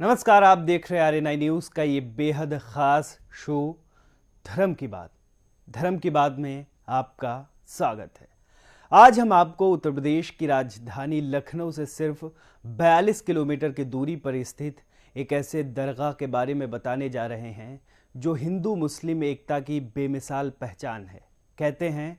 नमस्कार, आप देख रहे हैं RNI न्यूज़ का ये बेहद ख़ास शो धर्म की बात। धर्म की बात में आपका स्वागत है। आज हम आपको उत्तर प्रदेश की राजधानी लखनऊ से सिर्फ 42 किलोमीटर की दूरी पर स्थित एक ऐसे दरगाह के बारे में बताने जा रहे हैं जो हिंदू मुस्लिम एकता की बेमिसाल पहचान है। कहते हैं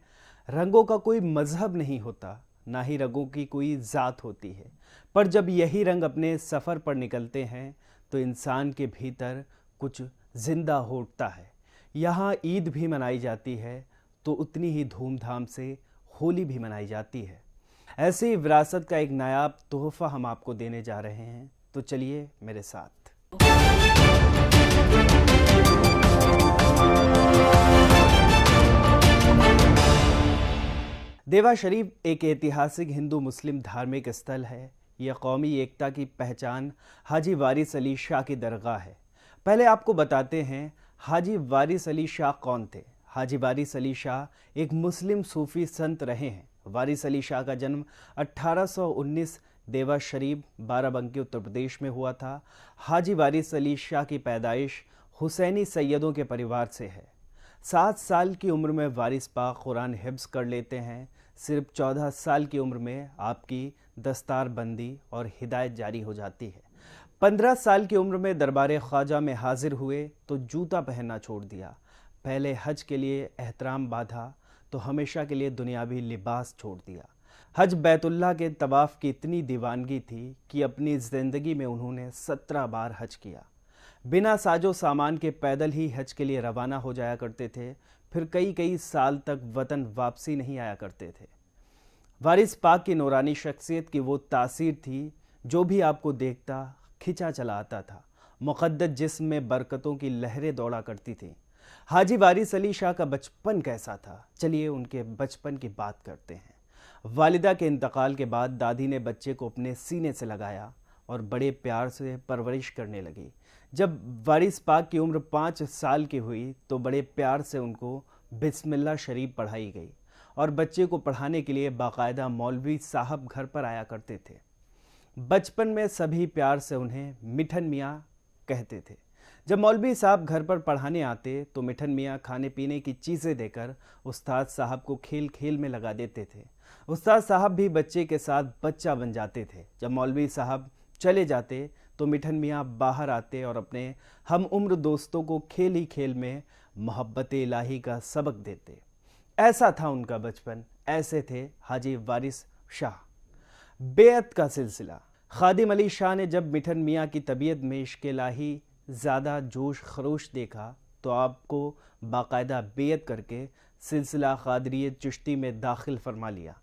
रंगों का कोई मजहब नहीं होता, ना ही रंगों की कोई ज़ात होती है, पर जब यही रंग अपने सफ़र पर निकलते हैं तो इंसान के भीतर कुछ जिंदा हो उठता है। यहाँ ईद भी मनाई जाती है तो उतनी ही धूमधाम से होली भी मनाई जाती है। ऐसे ही विरासत का एक नायाब तोहफा हम आपको देने जा रहे हैं, तो चलिए मेरे साथ। देवा शरीफ एक ऐतिहासिक हिंदू मुस्लिम धार्मिक स्थल है। यह कौमी एकता की पहचान हाजी वारिस अली शाह की दरगाह है। पहले आपको बताते हैं हाजी वारिस अली शाह कौन थे। हाजी वारिस अली शाह एक मुस्लिम सूफी संत रहे हैं। वारिस अली शाह का जन्म 1819 देवा शरीफ बाराबंकी उत्तर प्रदेश में हुआ था। हाजी वारिस अली शाह की पैदाइश हुसैनी सैयदों के परिवार से है। 7 साल की उम्र में वारिस पाक कुरान हिफ्ज़ कर लेते हैं। सिर्फ 14 साल की उम्र में आपकी दस्तार बंदी और हिदायत जारी हो जाती है। 15 साल की उम्र में दरबार ख्वाजा में हाजिर हुए तो जूता पहनना छोड़ दिया। पहले हज के लिए एहतराम बांधा तो हमेशा के लिए दुनियावी लिबास छोड़ दिया। हज बैतुल्लाह के तवाफ़ की इतनी दीवानगी थी कि अपनी ज़िंदगी में उन्होंने 17 बार हज किया। बिना साजो सामान के पैदल ही हज के लिए रवाना हो जाया करते थे। फिर कई कई साल तक वतन वापसी नहीं आया करते थे। वारिस पाक की नूरानी शख्सियत की वो तासीर थी जो भी आपको देखता खिंचा चला आता था। मुक़द्दस जिस्म में बरकतों की लहरें दौड़ा करती थी। हाजी वारिस अली शाह का बचपन कैसा था, चलिए उनके बचपन की बात करते हैं। वालिदा के इंतकाल के बाद दादी ने बच्चे को अपने सीने से लगाया और बड़े प्यार से परवरिश करने लगी। जब वारिस पाक की उम्र 5 साल की हुई तो बड़े प्यार से उनको बिस्मिल्लाह शरीफ पढ़ाई गई और बच्चे को पढ़ाने के लिए बाकायदा मौलवी साहब घर पर आया करते थे। बचपन में सभी प्यार से उन्हें मिठन मियाँ कहते थे। जब मौलवी साहब घर पर पढ़ाने आते तो मिठन मियाँ खाने पीने की चीज़ें देकर उस्ताद साहब को खेल खेल में लगा देते थे। उस्ताद साहब भी बच्चे के साथ बच्चा बन जाते थे। जब मौलवी साहब चले जाते तो मिठन मियाँ बाहर आते और अपने हम उम्र दोस्तों को खेल ही खेल में मोहब्बत इलाही का सबक देते। ऐसा था उनका बचपन। ऐसे थे हाजी वारिस शाह। बेअत का सिलसिला। खादिम अली शाह ने जब मिठन मियाँ की तबीयत में इश्क इलाही ज़्यादा जोश खरोश देखा तो आपको बाकायदा बेअत करके सिलसिला क़ादरियत चिश्ती में दाखिल फरमा लिया।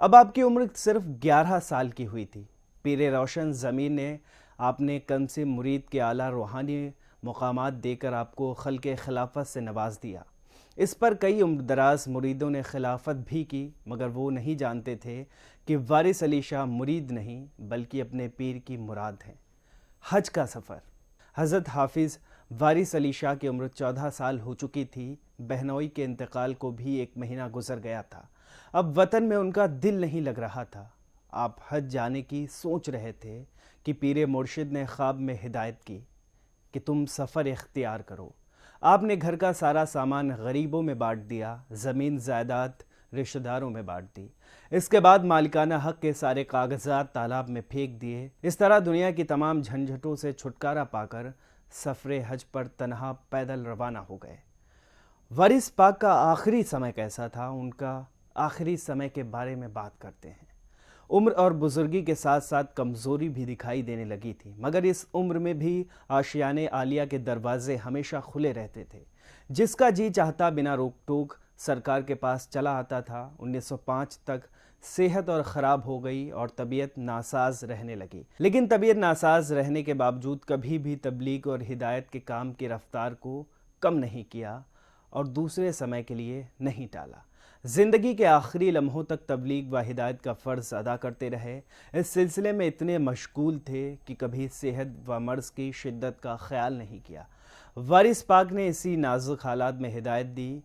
अब आपकी उम्र सिर्फ 11 साल की हुई थी। पीरे रोशन ज़मीन ने आपने कमसे मुरीद के आला रूहानी मुकामात देकर आपको खल्के खिलाफत से नवाज दिया। इस पर कई उम्रदराज मुरीदों ने खिलाफत भी की, मगर वो नहीं जानते थे कि वारिस अली शाह मुरीद नहीं बल्कि अपने पीर की मुराद हैं। हज का सफ़र। हज़रत हाफिज़ वारिस अली शाह की उम्र 14 साल हो चुकी थी। बहनोई के इंतकाल को भी 1 महीना गुजर गया था। अब वतन में उनका दिल नहीं लग रहा था। आप हज जाने की सोच रहे थे कि पीरे मुर्शिद ने ख्वाब में हिदायत की कि तुम सफ़र इख्तियार करो। आपने घर का सारा सामान गरीबों में बांट दिया, ज़मीन जायदाद रिश्तेदारों में बांट दी। इसके बाद मालिकाना हक़ के सारे कागजात तालाब में फेंक दिए। इस तरह दुनिया की तमाम झंझटों से छुटकारा पाकर सफ़रे हज पर तनहा पैदल रवाना हो गए। वारिस पाक का आखिरी समय कैसा था, उनका आखिरी समय के बारे में बात करते हैं। उम्र और बुजुर्गी के साथ साथ कमज़ोरी भी दिखाई देने लगी थी, मगर इस उम्र में भी आशियाने आलिया के दरवाजे हमेशा खुले रहते थे। जिसका जी चाहता बिना रोक टोक सरकार के पास चला आता था। 1905 तक सेहत और ख़राब हो गई और तबीयत नासाज रहने लगी, लेकिन तबीयत नासाज रहने के बावजूद कभी भी तबलीग और हिदायत के काम की रफ्तार को कम नहीं किया और दूसरे समय के लिए नहीं टाला। ज़िंदगी के आखिरी लम्हों तक तबलीग व हिदायत का फ़र्ज़ अदा करते रहे। इस सिलसिले में इतने मशगूल थे कि कभी सेहत व मर्ज़ की शिद्दत का ख्याल नहीं किया। वारिस पाक ने इसी नाजुक हालात में हिदायत दी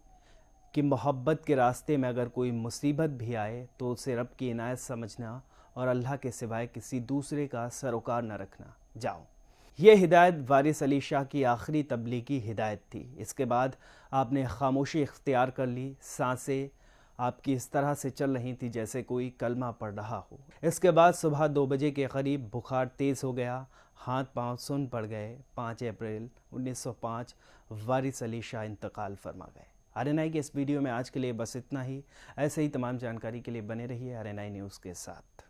कि मोहब्बत के रास्ते में अगर कोई मुसीबत भी आए तो उसे रब की इनायत समझना और अल्लाह के सिवाय किसी दूसरे का सरोकार न रखना। जाओ, ये हिदायत वारिस अली शाह की आखिरी तबलीगी हिदायत थी। इसके बाद आपने खामोशी इख्तियार कर ली। सांसें आपकी इस तरह से चल रही थी जैसे कोई कलमा पढ़ रहा हो। इसके बाद सुबह 2 बजे के करीब बुखार तेज़ हो गया, हाथ पांव सुन्न पड़ गए। 5 अप्रैल 1905 वारिस अली शाह इंतकाल फरमा गए। RNI के इस वीडियो में आज के लिए बस इतना ही। ऐसे ही तमाम जानकारी के लिए बने रहिए RNI न्यूज़ के साथ।